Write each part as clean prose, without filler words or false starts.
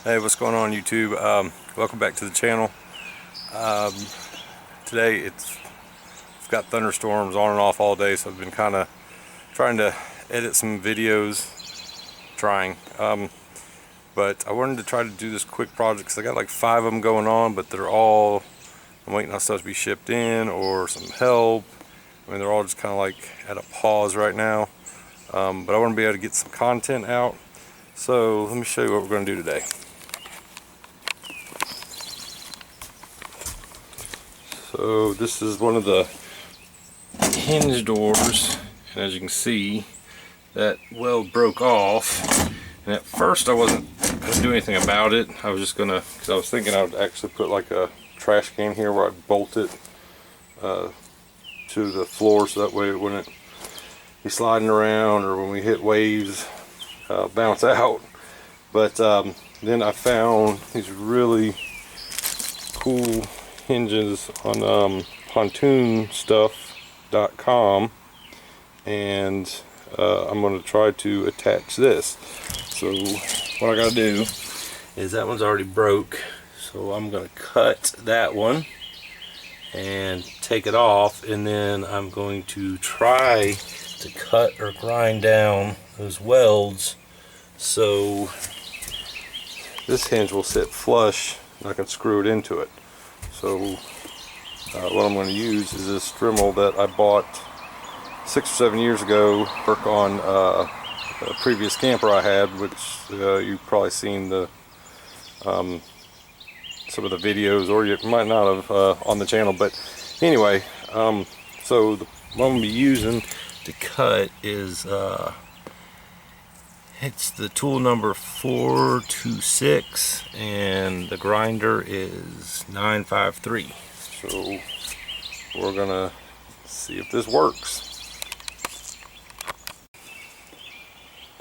Hey, what's going on YouTube? Welcome back to the channel. Today it's got thunderstorms on and off all day, so I've been kind of trying to edit some videos, but I wanted to try to do this quick project because I got like 5 of them going on, but I'm waiting on stuff to be shipped in or some help. I mean, they're all just kind of like at a pause right now, but I want to be able to get some content out. So let me show you what we're going to do today. So this is one of the hinge doors, and as you can see, that weld broke off. And at first I wasn't going to do anything about it. I was just going to, because I was thinking I would actually put like a trash can here where I'd bolt it to the floor, so that way it wouldn't be sliding around, or when we hit waves bounce out. But then I found these really cool hinges on pontoonstuff.com, and I'm going to try to attach this. So what I gotta do is, that one's already broke, so I'm going to cut that one and take it off, and then I'm going to try to cut or grind down those welds so this hinge will sit flush and I can screw it into it. So what I'm going to use is this Dremel that I bought 6 or 7 years ago, work on a previous camper I had, which you've probably seen the some of the videos, or you might not have on the channel. But anyway, so what I'm going to be using to cut is it's the tool number 426, and the grinder is 953. So we're gonna see if this works.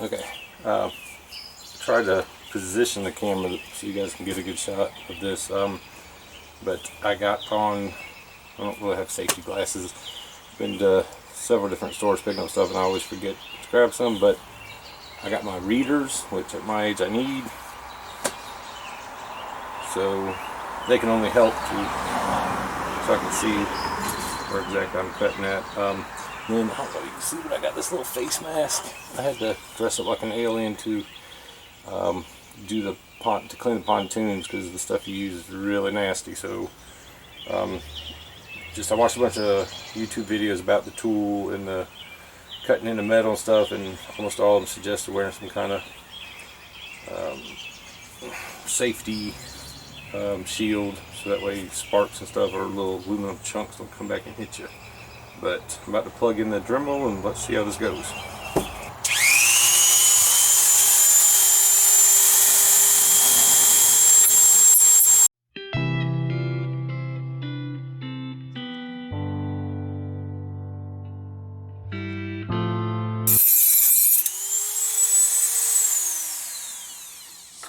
Okay, try to position the camera so you guys can get a good shot of this. But I don't really have safety glasses. Been to several different stores picking up stuff, and I always forget to grab some. But I got my readers, which at my age I need, so they can only help so I can see where exactly I'm cutting at. And then, I don't know if you can see, but I got this little face mask. I had to dress up like an alien to clean the pontoons, because the stuff you use is really nasty. So I watched a bunch of YouTube videos about the tool and the cutting into metal and stuff, and almost all of them suggested wearing some kind of safety shield, so that way sparks and stuff or little aluminum chunks don't come back and hit you. But I'm about to plug in the Dremel, and let's see how this goes.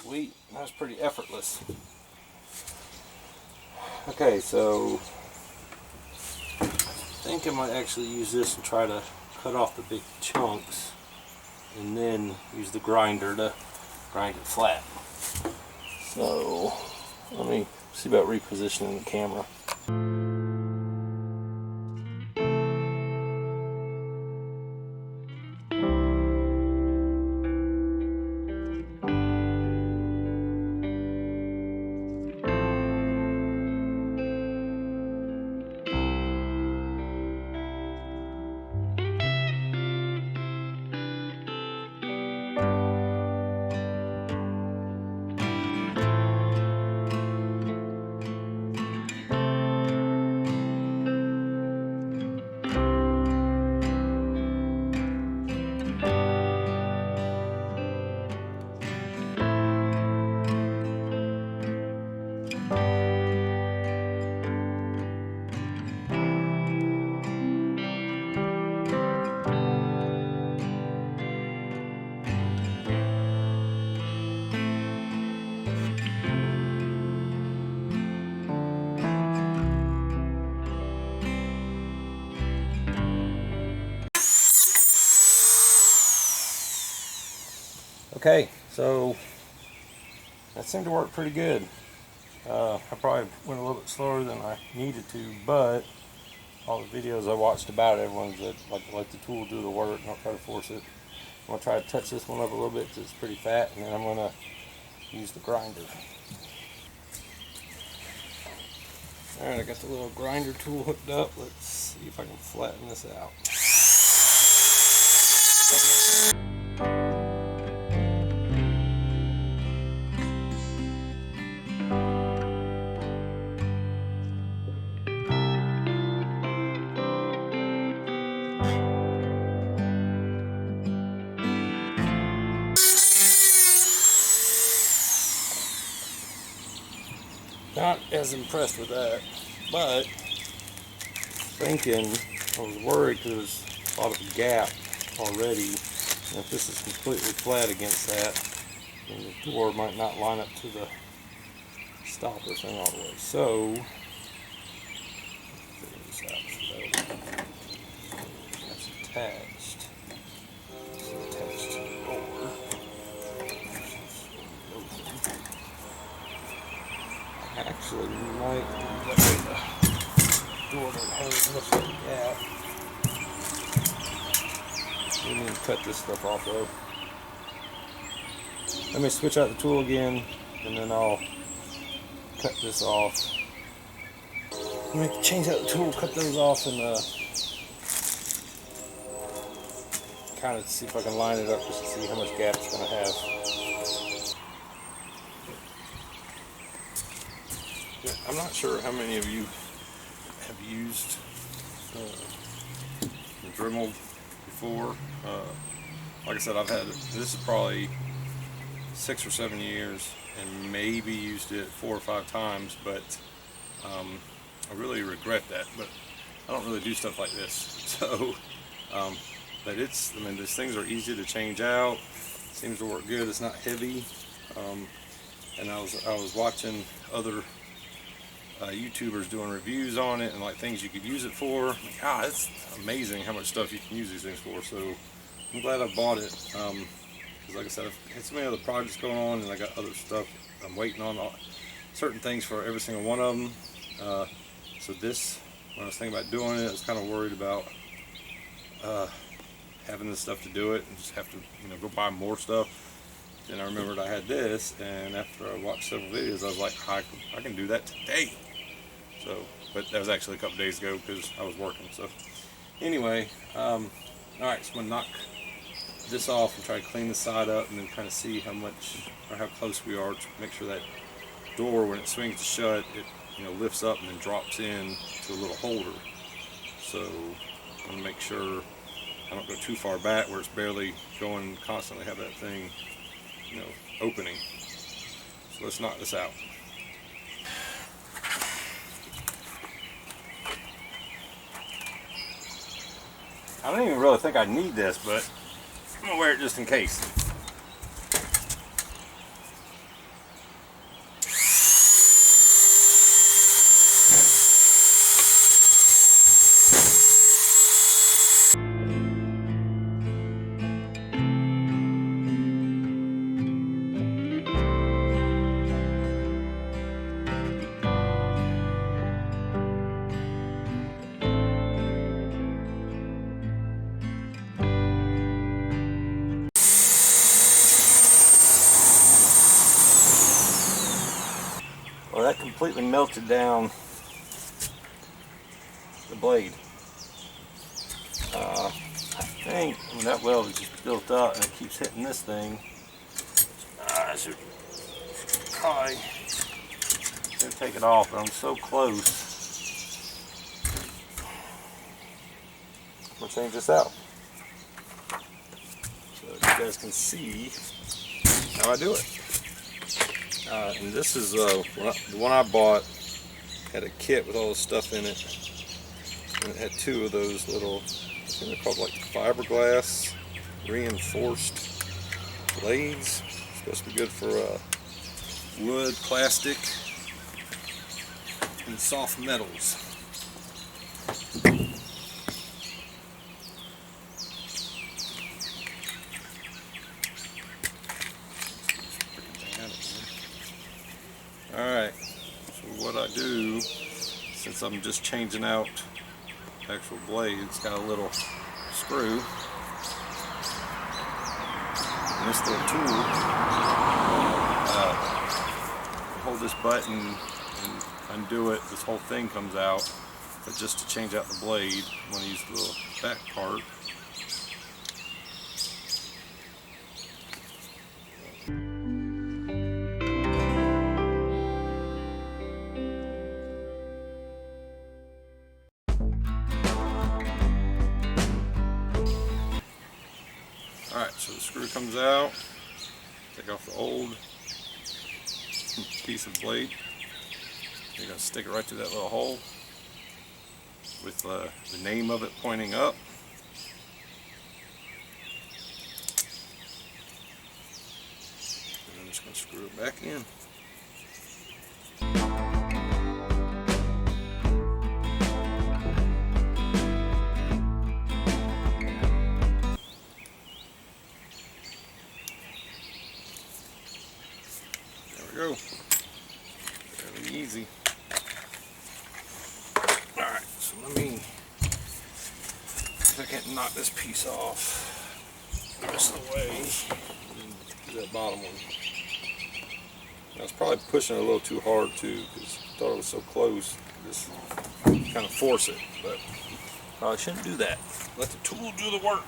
Sweet, that was pretty effortless. Okay, so I think I might actually use this and try to cut off the big chunks, and then use the grinder to grind it flat. So let me see about repositioning the camera. Okay, so That seemed to work pretty good. I probably went a little bit slower than I needed to, but all the videos I watched about it, everyone's that like to let the tool do the work, not try to force it. I'm going to try to touch this one up a little bit because it's pretty fat, and then I'm going to use the grinder. Alright, I got the little grinder tool hooked up. Let's see if I can flatten this out. Not as impressed with that, but thinking, I was worried because there's a lot of a gap already, and if this is completely flat against that, then the door might not line up to the stopper thing all the way. So, figure this out. That's attached. It's attached to the door. Actually, we might do that way the door doesn't have as much of a gap. We need to cut this stuff off though. Let me switch out the tool again, and then I'll cut this off. Let me change out the tool, cut those off, and kind of see if I can line it up just to see how much gap it's going to have. I'm not sure how many of you have used the Dremel before. Like I said, I've had this is probably 6 or 7 years, and maybe used it 4 or 5 times, but I really regret that. But I don't really do stuff like this. So, but it's, I mean, these things are easy to change out. Seems to work good. It's not heavy. And I was watching other YouTubers doing reviews on it and like things you could use it for. Like, it's amazing how much stuff you can use these things for. So I'm glad I bought it, because like I said, I've had so many other projects going on, and I got other stuff I'm waiting on, certain things for every single one of them. So this, when I was thinking about doing it, I was kind of worried about having this stuff to do it and just have to, go buy more stuff. Then I remembered I had this, and after I watched several videos, I was like, I can do that today. So, but that was actually a couple days ago because I was working. So, anyway, all right, so I'm gonna knock this off and try to clean the side up, and then kind of see how much or how close we are to make sure that door, when it swings to shut, it lifts up and then drops in to a little holder. So, I'm gonna make sure I don't go too far back where it's barely going, constantly have that thing opening. So let's knock this out. I don't even really think I need this, but I'm gonna wear it just in case. Well, that completely melted down the blade. I think that weld is just built up and it keeps hitting this thing. I should probably take it off, but I'm so close. I'm gonna change this out so you guys can see how I do it. And this is the one I bought. Had a kit with all the stuff in it, and it had 2 of those little, I think they're called like fiberglass reinforced blades. Supposed to be good for wood, plastic, and soft metals. since I'm just changing out the actual blade, it's got a little screw. And this little tool, hold this button and undo it, this whole thing comes out. But just to change out the blade, I'm going to use the little back part. Alright, so the screw comes out. Take off the old piece of blade. You're going to stick it right through that little hole with the name of it pointing up. And I'm just going to screw it back in. There we go. Very easy. Alright, so let me see if I can't knock this piece off the rest of the way and do that bottom one. I was probably pushing it a little too hard too because I thought it was so close. Just kind of force it, but probably shouldn't do that. Let the tool do the work.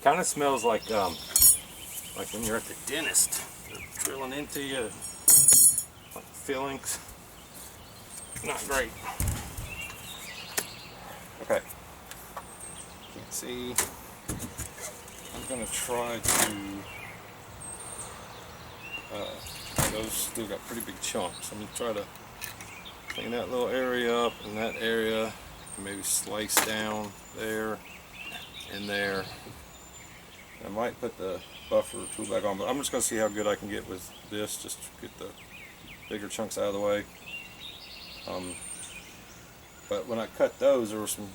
Kind of smells like when you're at the dentist, they're drilling into you, like fillings. Not great. Okay. Can't see. I'm gonna try to. Those still got pretty big chunks. I'm gonna try to clean that little area up and that area, and maybe slice down there and there. I might put the buffer tool back on, but I'm just going to see how good I can get with this, just to get the bigger chunks out of the way. But when I cut those, there were some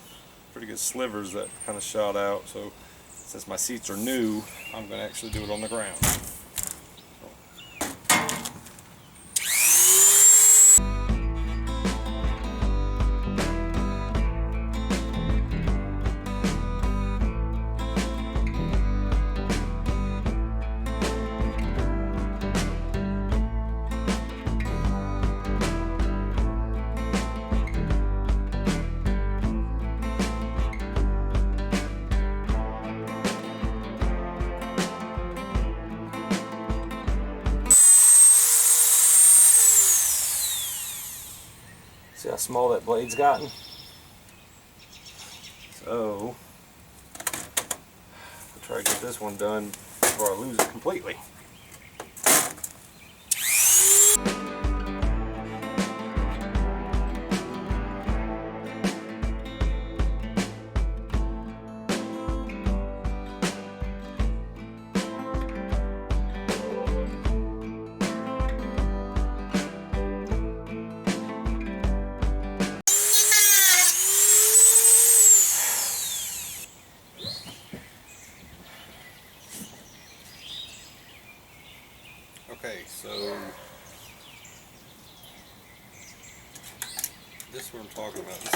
pretty good slivers that kind of shot out, so since my seats are new, I'm going to actually do it on the ground. See how small that blade's gotten? So, I'll try to get this one done before I lose it completely. Okay, so this is what I'm talking about, this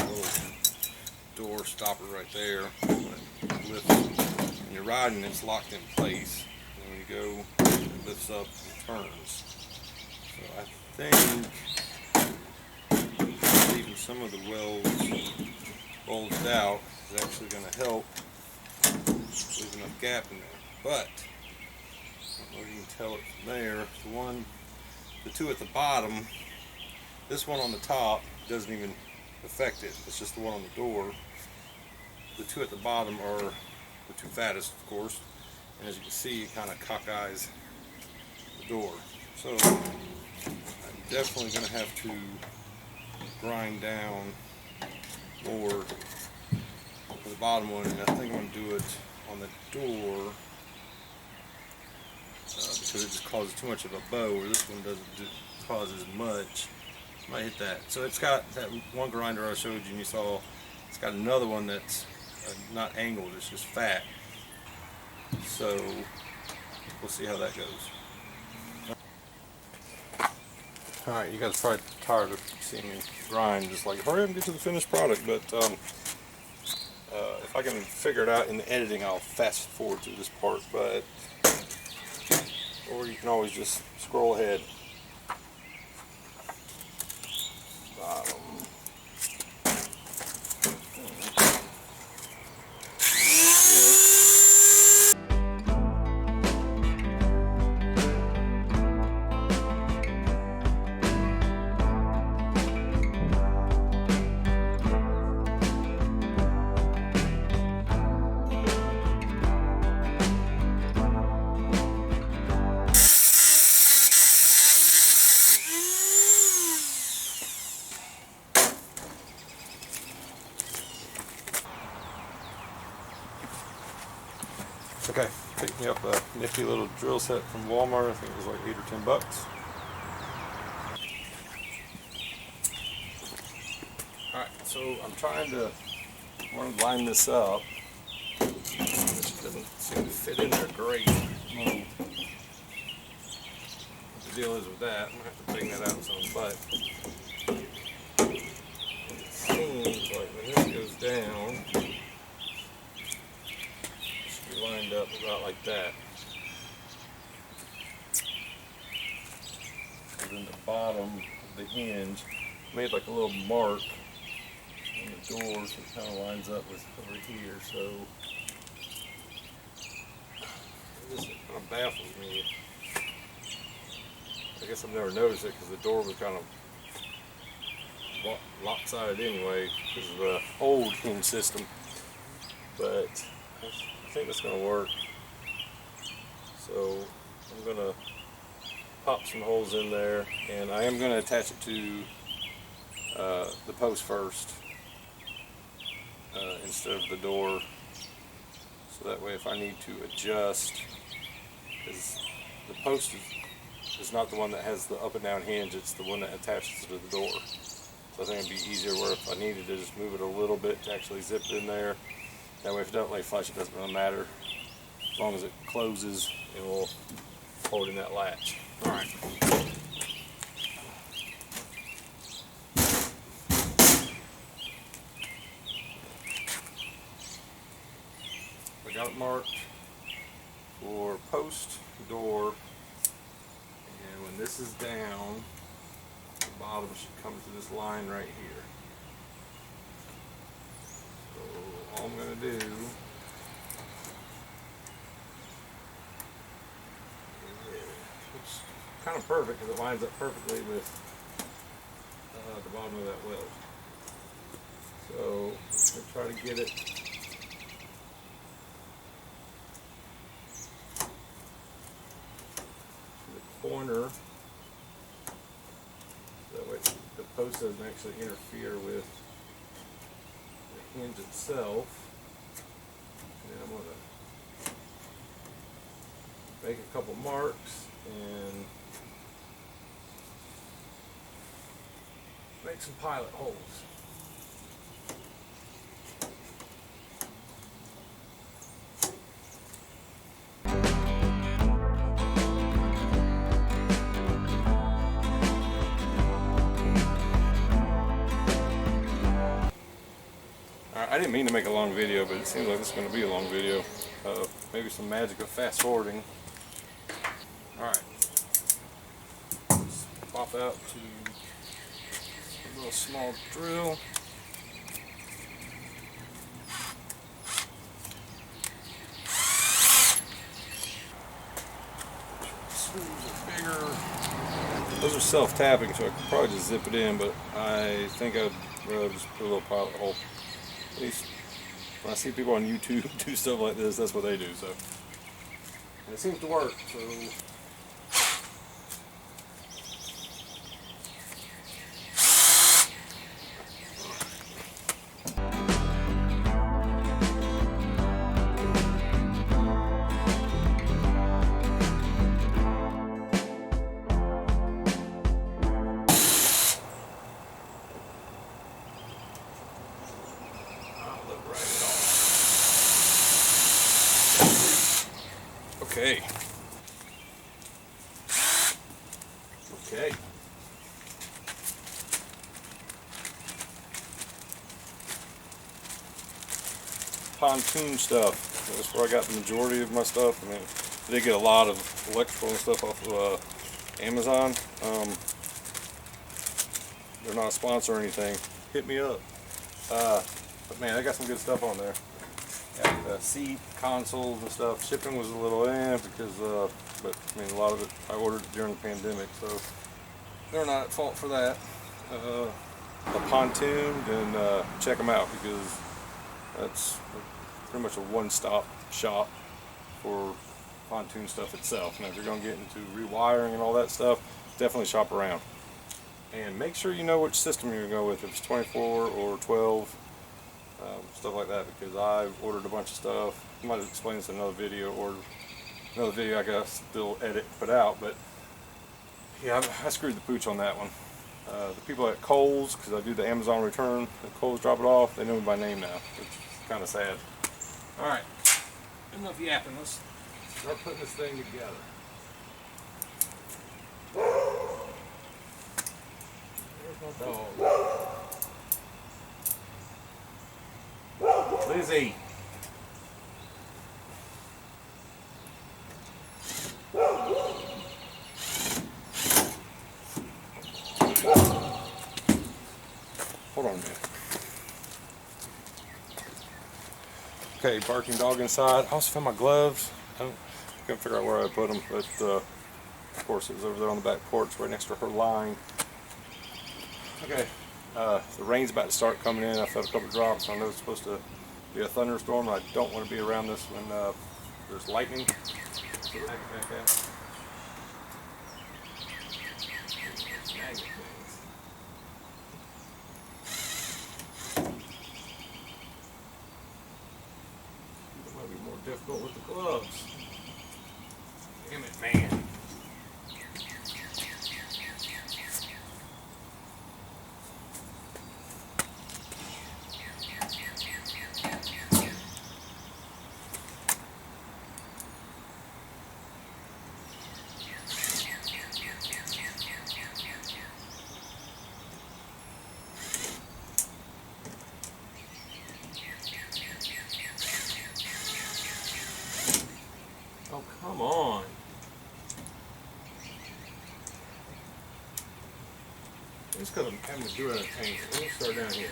little door stopper right there. When it lifts, when you're riding, it's locked in place. And when you go, it lifts up and turns. So I think leaving some of the welds bulged out is actually going to help leave enough gap in there. But I don't know if you can tell it from there. The two at the bottom, this one on the top doesn't even affect it. It's just the one on the door. The two at the bottom are the two fattest, of course. And as you can see, it kind of cockeyes the door. So I'm definitely going to have to grind down more for the bottom one, and I think I'm going to do it on the door because it just causes too much of a bow, where this one doesn't cause as much. I might hit that. So it's got that one grinder I showed you and you saw. It's got another one that's not angled, it's just fat. So we'll see how that goes. Alright, you guys are probably tired of seeing me grind, just like hurry up and get to the finished product, but if I can figure it out in the editing, I'll fast forward to this part, but or you can always just scroll ahead. Bottom. Okay, picked me up a nifty little drill set from Walmart. I think it was like $8 or $10. Alright, so I'm trying to line this up, which doesn't seem to fit in there great. What the deal is with that, I'm going to have to bring that out some, but it seems like when this goes down, lined up about like that. And then the bottom of the hinge made like a little mark on the door, so it kind of lines up with over here. So this kind of baffles me. I guess I've never noticed it because the door was kind of lopsided anyway because of the old hinge system. But I think that's going to work. So I'm going to pop some holes in there, and I am going to attach it to the post first instead of the door, so that way if I need to adjust, because the post is not the one that has the up and down hinge, it's the one that attaches to the door. So I think it'd be easier where if I needed to just move it a little bit to actually zip it in there. That way if it doesn't lay flush, it doesn't really matter. As long as it closes, it will hold in that latch. Alright. I got it marked for post, door, and when this is down, the bottom should come to this line right here. All I'm going to do it's kind of perfect because it lines up perfectly with the bottom of that weld. So I'm going to try to get it to the corner, so that way the post doesn't actually interfere with hinge itself. And I'm going to make a couple marks and make some pilot holes. I didn't mean to make a long video, but it seems like it's going to be a long video. Maybe some magic of fast forwarding. Alright. Let's pop out to a little small drill. Screws are bigger. Those are self-tapping, so I could probably just zip it in, but I think I'd rather just put a little pilot hole. At least When I see people on YouTube do stuff like this, that's what they do. So, and it seems to work. So. Okay. Okay. Pontoon stuff. That's where I got the majority of my stuff. I mean, I did get a lot of electrical and stuff off of Amazon. They're not a sponsor or anything. Hit me up. But man, I got some good stuff on there. Got seat consoles and stuff. Shipping was a little because, but I mean, a lot of it I ordered during the pandemic, so they're not at fault for that. The Pontoon, then check them out because that's pretty much a one-stop shop for pontoon stuff itself. Now, if you're going to get into rewiring and all that stuff, definitely shop around. And make sure you know which system you're going to go with, if it's 24 or 12. Stuff like that, because I ordered a bunch of stuff. I might explain this in another video, or another video I gotta still edit and put out, but yeah, I screwed the pooch on that one. The people at Kohl's, because I do the Amazon return, the Kohl's drop it off, they know me by name now, which is kind of sad. Alright, enough yapping, let's start putting this thing together. There's my dog. Lizzie. Hold on a minute. Okay, barking dog inside. I also found my gloves. I couldn't figure out where I put them, but of course it was over there on the back porch right next to her line. Okay, the rain's about to start coming in. I felt a couple drops. I know it's supposed to be a thunderstorm. I don't want to be around this when there's lightning. It might be more difficult with the gloves. Damn it, man. Oh, come on. Just because I'm having to do it on a tangent. Let me start down here.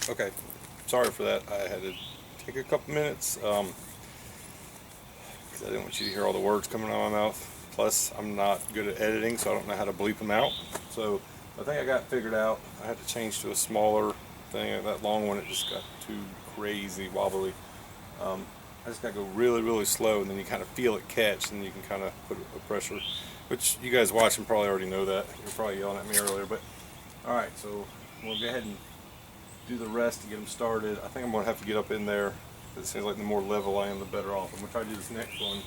Okay, sorry for that. I had to take a couple minutes because I didn't want you to hear all the words coming out of my mouth. Plus, I'm not good at editing, so I don't know how to bleep them out. So I think I got figured out. I had to change to a smaller thing. That long one, it just got too crazy wobbly. I just got to go really, really slow, and then you kind of feel it catch, and you can kind of put a pressure, which you guys watching probably already know that. You're probably yelling at me earlier, but all right, so we'll go ahead and do the rest to get them started. I think I'm going to have to get up in there. It seems like the more level I am, the better off. I'm going to try to do this next one.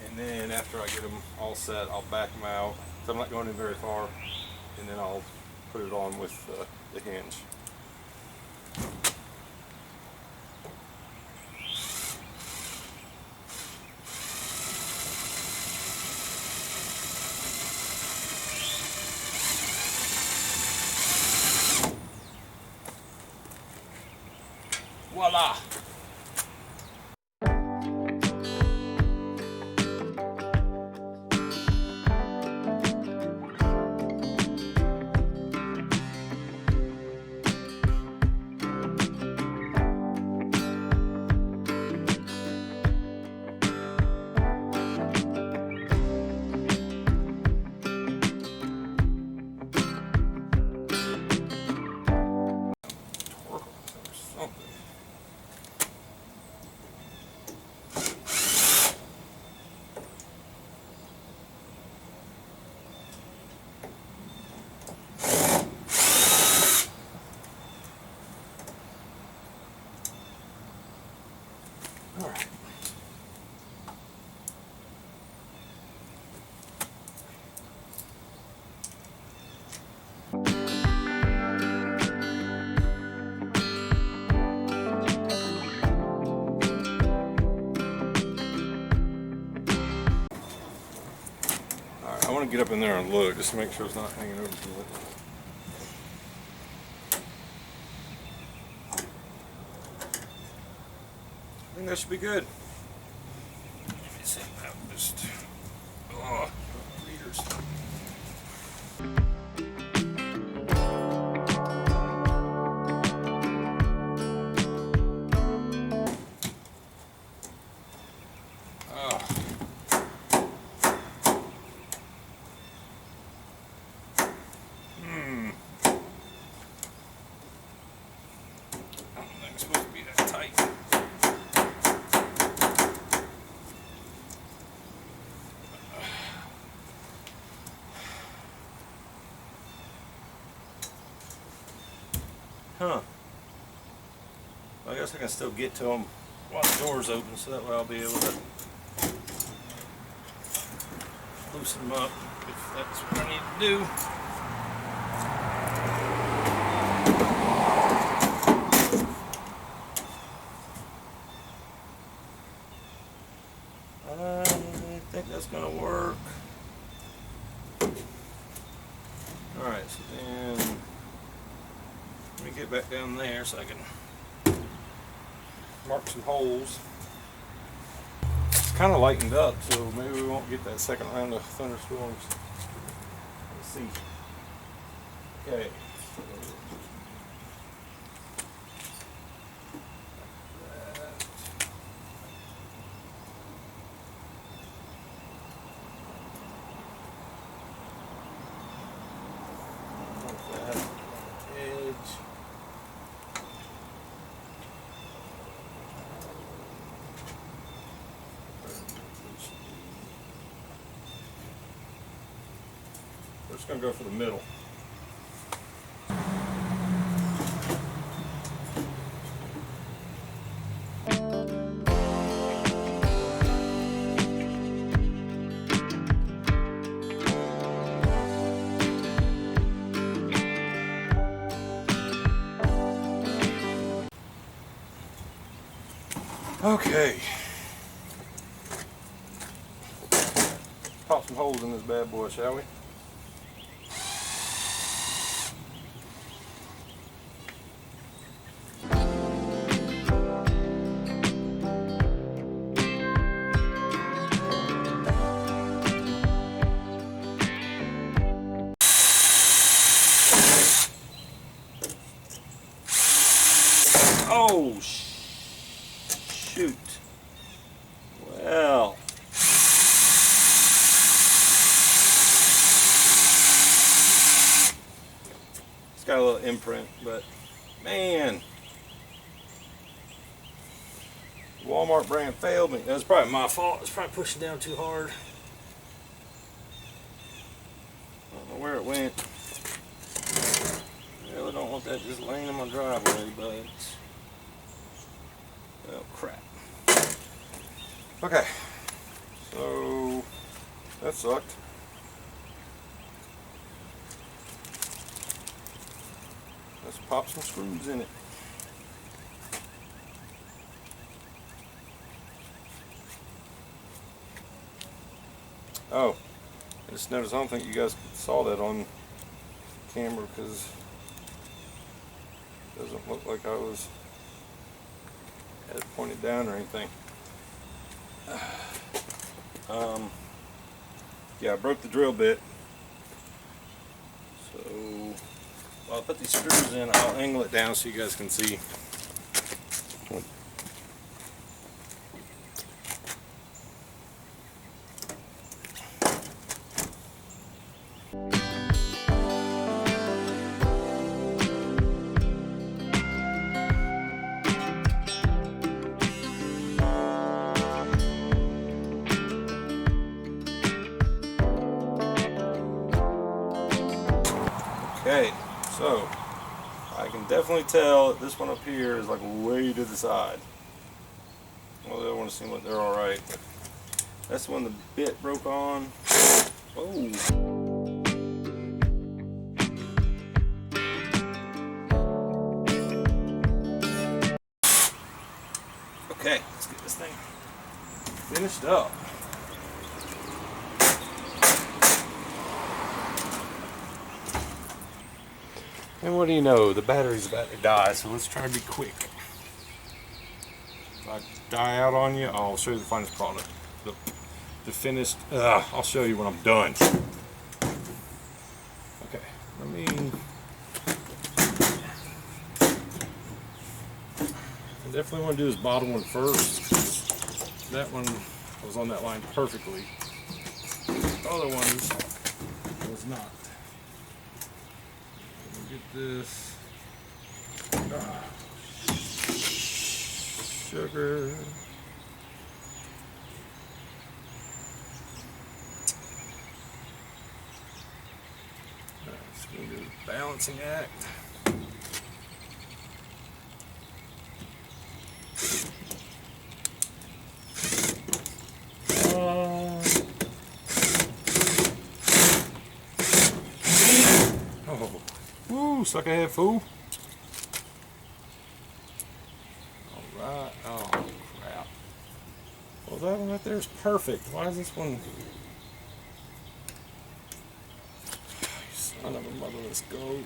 And then after I get them all set, I'll back them out. So I'm not going in very far. And then I'll put it on with the hinge. Voila! get up in there and look just to make sure it's not hanging over too much. I think that should be good. Let me see if I just. Oh, readers. Supposed to be that tight. Huh. I guess I can still get to them while the door's open, so that way I'll be able to loosen them up if that's what I need to do. I think that's gonna work. Alright, so then let me get back down there so I can mark some holes. It's kind of lightened up, so maybe we won't get that second round of thunderstorms. Let's see. Okay. We're just going to go for the middle. Okay. Pop some holes in this bad boy, shall we? Oh, shoot. Well. It's got a little imprint, but man. The Walmart brand failed me. That's probably my fault. It's probably pushing down too hard. I don't know where it went. I really don't want that just laying in my driveway, but oh crap. Okay, so that sucked. Let's pop some screws in it. Oh, I just noticed, I don't think you guys saw that on camera because it doesn't look like I had it pointed down or anything. Yeah, I broke the drill bit. So while I put these screws in, I'll angle it down so you guys can see. Okay, so I can definitely tell that this one up here is like way to the side. Well, the other one seemed like they're alright. That's the one the bit broke on. Oh. Okay, let's get this thing finished up. And what do you know, the battery's about to die, so let's try to be quick. If I die out on you, I'll show you the finished product. The finished, I'll show you when I'm done. Okay, let me... I definitely want to do this bottom one first. That one was on that line perfectly. The other one was not. Let me get this. Sugar. Let's do the balancing act. Oh, woo, suck ahead, fool. Alright, oh crap. Well, that one right there is perfect. Why is this one? You son of a motherless goat.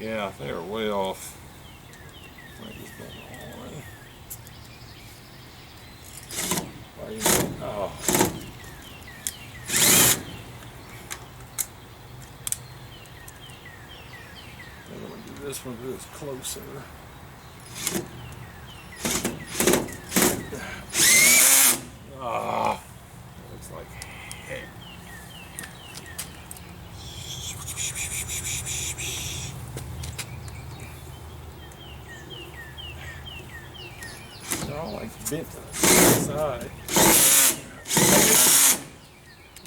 Yeah, they are way off. Oh. I'm going to do this one because it's closer. Ah, looks like heck. They're all like bent to the side.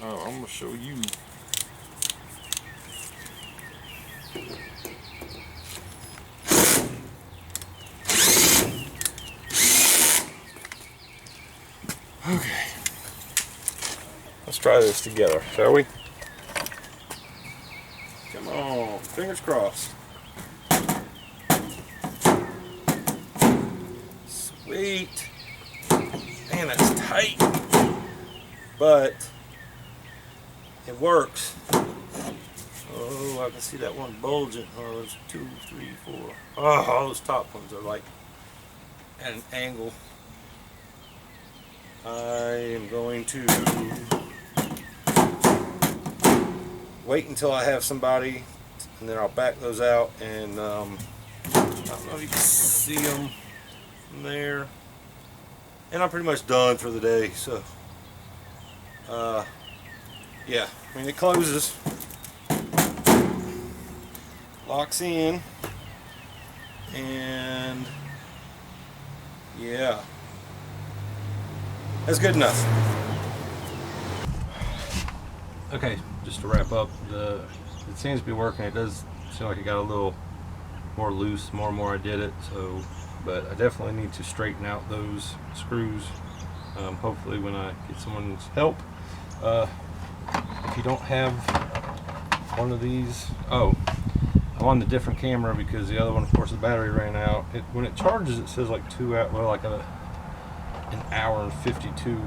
Oh, I'm gonna show you. Okay, let's try this together, shall we? Come on, fingers crossed. Sweet. Man, that's tight, but it works. Oh, I can see that one bulging. Oh, there's 2, 3, 4. Oh, those top ones are like at an angle. I am going to wait until I have somebody, and then I'll back those out. And I don't know if you can see them from there. And I'm pretty much done for the day. So, yeah, I mean, it closes, locks in, and yeah, that's good enough. Okay, just to wrap up, it seems to be working. It does seem like it got a little more loose more and more I did it, so, but I definitely need to straighten out those screws, hopefully when I get someone's help. If you don't have one of these, I'm on the different camera because the other one, of course, the battery ran out. When it charges, it says like 2 hours, well, like an hour and 52.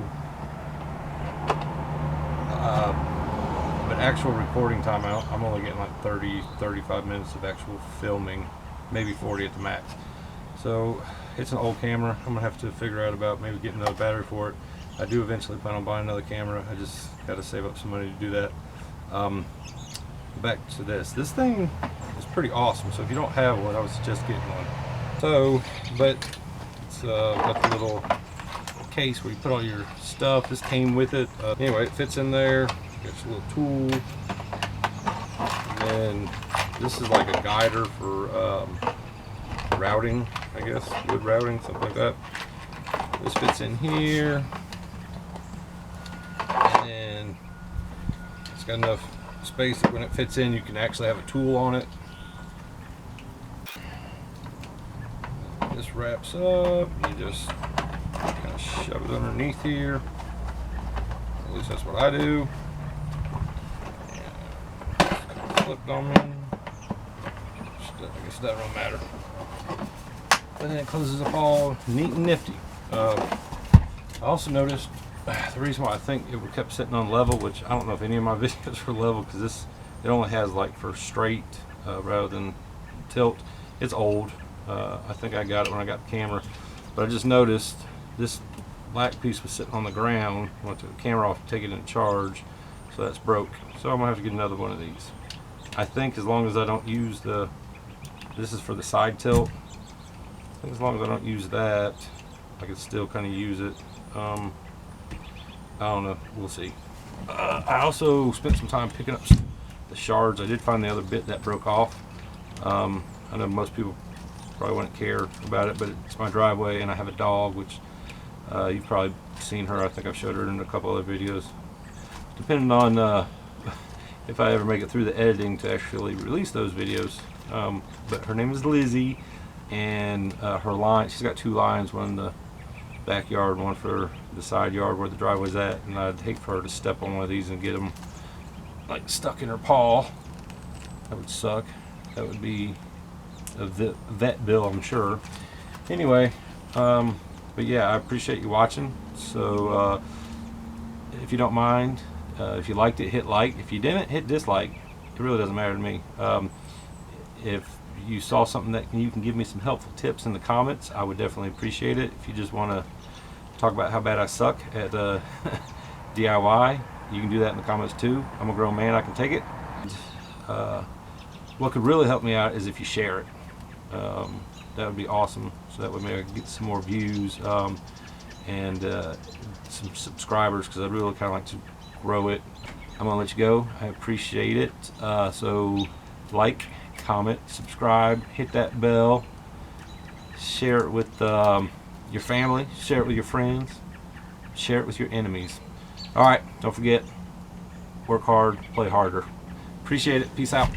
But actual recording time, I'm only getting like 35 minutes of actual filming, maybe 40 at the max. So it's an old camera. I'm gonna have to figure out about maybe getting another battery for it. I do eventually plan on buying another camera. I just got to save up some money to do that. Back to this. This thing is pretty awesome. So if you don't have one, I would suggest getting one. So, but it's got the little case where you put all your stuff. This came with it. Anyway, it fits in there. It's a little tool. And this is like a guider for routing, I guess, wood routing, something like that. This fits in here. And it's got enough space that when it fits in, you can actually have a tool on it. this wraps up. You just kind of shove it underneath here. At least that's what I do. And it's kind of flipped on me. I guess that don't matter. But then it closes up all neat and nifty. I also noticed the reason why I think it kept sitting on level, which I don't know if any of my videos were level, because it only has like for straight rather than tilt. It's old. I think I got it when I got the camera, but I just noticed this black piece was sitting on the ground. I went to the camera off to take it in charge, so that's broke. So I'm gonna have to get another one of these. I think as long as I don't use this is for the side tilt. I think as long as I don't use that, I can still kind of use it. I don't know. We'll see. I also spent some time picking up the shards. I did find the other bit that broke off. I know most people probably wouldn't care about it, but it's my driveway, and I have a dog, which you've probably seen her. I think I've showed her in a couple other videos. Depending on if I ever make it through the editing to actually release those videos. But her name is Lizzie, and her line, she's got two lines, one in the backyard, one for the side yard where the driveway's at, and I'd hate for her to step on one of these and get them like stuck in her paw. That would suck. That would be a vet bill, I'm sure. Anyway, but yeah, I appreciate you watching. So if you don't mind, if you liked it, hit like. If you didn't, hit dislike. It really doesn't matter to me. If you saw something that you can give me some helpful tips in the comments, I would definitely appreciate it. If you just want to talk about how bad I suck at DIY, you can do that in the comments too. I'm a grown man, I can take it. What could really help me out is if you share it. That would be awesome. So that would maybe I could get some more views and some subscribers, because I'd really kind of like to grow it. I'm gonna let you go. I appreciate it. So like, comment, subscribe, hit that bell, share it with your family, share it with your friends, share it with your enemies. All right, don't forget, work hard, play harder. Appreciate it. Peace out.